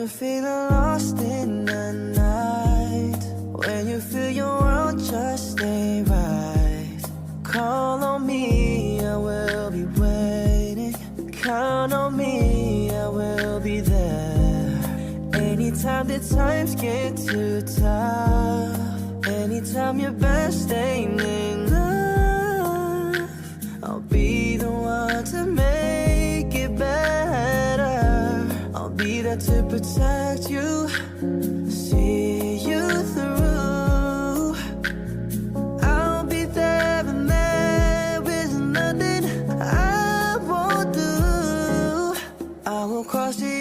you're feeling lost in the night, when you feel your world just stay right, call on me, I will be waiting. Count on me, I will be there. Anytime the times get too tough, anytime your best ain't enough, I'll be the one to make it better. I'll be there to protect you, see you through. I'll be there and there is nothing I won't do. I will cross the